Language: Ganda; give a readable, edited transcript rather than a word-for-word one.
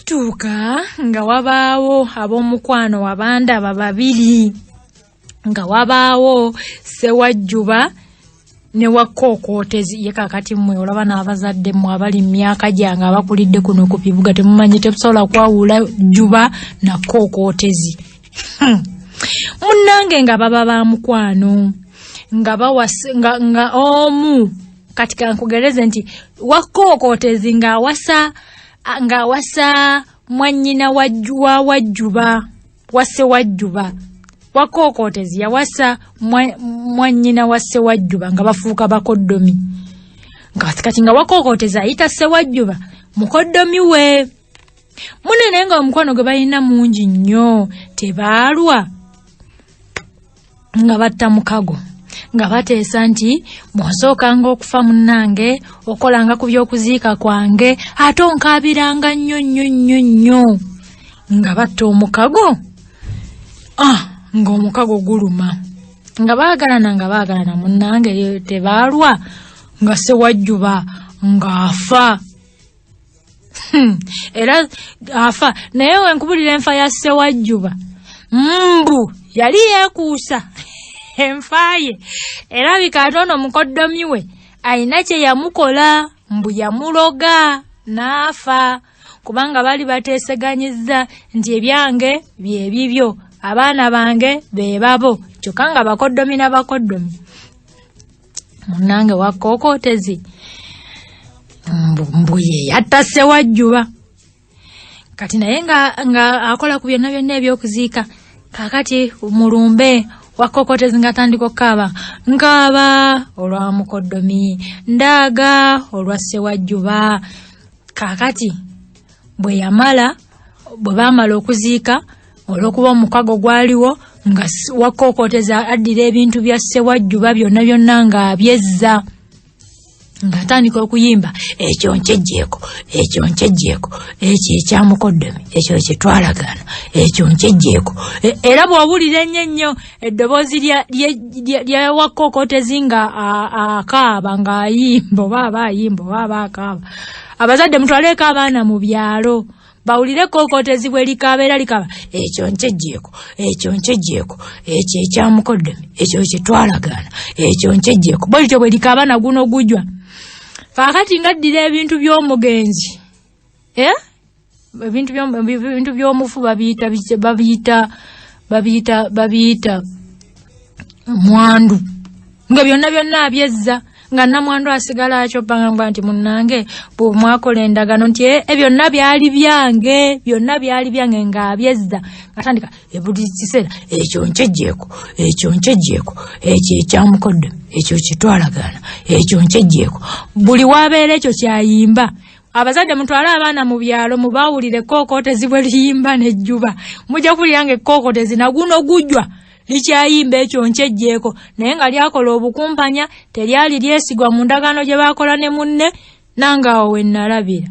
Kyatuuka nga wabaawo ab'omukwano wabandaba babiri nga wabaawo Ssewajjuba ne Wakkookootezi ye kakati mmwe olaba n'abazadde mmwe abali mu myaka gyange abakulidde kuno ku bibuga temumanyi tebusobola kwawula Jjuba na Kkookootezi. Munnange nga baba ba mukwano nga nga omu kati kankugereze nti Wakkookootezi nga awasa mwannyina wa Wajjuba wa Ssewajjuba. Wakkookootezi yawasa mwannyina wa Ssewajjuba nga bafuuka bakoddomi. Kati nga Wakkookootezi ayita Ssewajjuba mukoddomi we. Munene nga omukwano gwe balina mungi nnyo tebaalwa nga batta mukago nga bateesa nti bw'osookanga okufa munnange okolanga ku by'okuziika kwange ate onkaabiranga nnyo nga batta omukago nga omukago guluma nga baagalana munnange tebaalwa nga Ssewajjuba ng'afa. Era afa naye wenkubulira enfa ya Ssewajjuba mbu yali yeekuusa enfaye erabika ate ono mukoddomi we ayina kye yamukola mbu yamuloga n'afa kubanga bali bateeseganyizza nti ebyange bye bibyo abaana bange be babo kyokka nga bakoddomi n'abakoddomi. Munnange Wakkookootezi mbu ye yatta Ssewajjuba kati naye nga akola ku byonna eby'okuziika kakati mulumbe Wakkookootezi ng'atandika okukaaba nkaaba olwa mukoddomi ndaaga olwa Ssewajjuba. Kakati bwe baamala okuziika olw'okuba omukago gwaliwo nga Wakkookootezi addira ebintu bya Ssewajjuba byonna ng'abyezza ng'atandika okuyimba ekyo nkejjeeko ekyo ekya mukoddomi ekyo kye twalagana ekyo nkejjeeko. Era bw'owulira ennyo eddoboozi lya Wakkookootezi nga akaaba ng'ayimba oba akaaba abazadde mutwaleko abaana mu byalo bawulire Kookootezi bwe likaaba era likaaba ekyo nkejjeeko ekyo ekya mukoddomi ekyo kye twalagana ekyo nkejjeeko bw'etyo bwe likaaba na guno gujwa. Kakati ngaddira ebintu by'omugenzi ebintu by'omufu babiyita mwandu nga byonna abyezza nga namwandu asigala akyopanga nti munnange bwe mwakola endagano nti byonna byali byange ng'abyezza atandika buli kiseera ekyo nkejjeeko ekyo ekya mukoddomi ekyo kye twalagana ekyo nkejjeeko. Buli wabeera ekyo kyayimba. Abazadde mutwale abaana mu byalo mubaawulire Kookootezi bwe liyimba n'Ejjuba mujja kulira nga Kookootezi na guno gujwa likyayimba ekyo nkejjeeko naye nga lyakola obukumpanya teryali lyesigwa mu ndagano gye baakola ne munne nange awo we nalabira.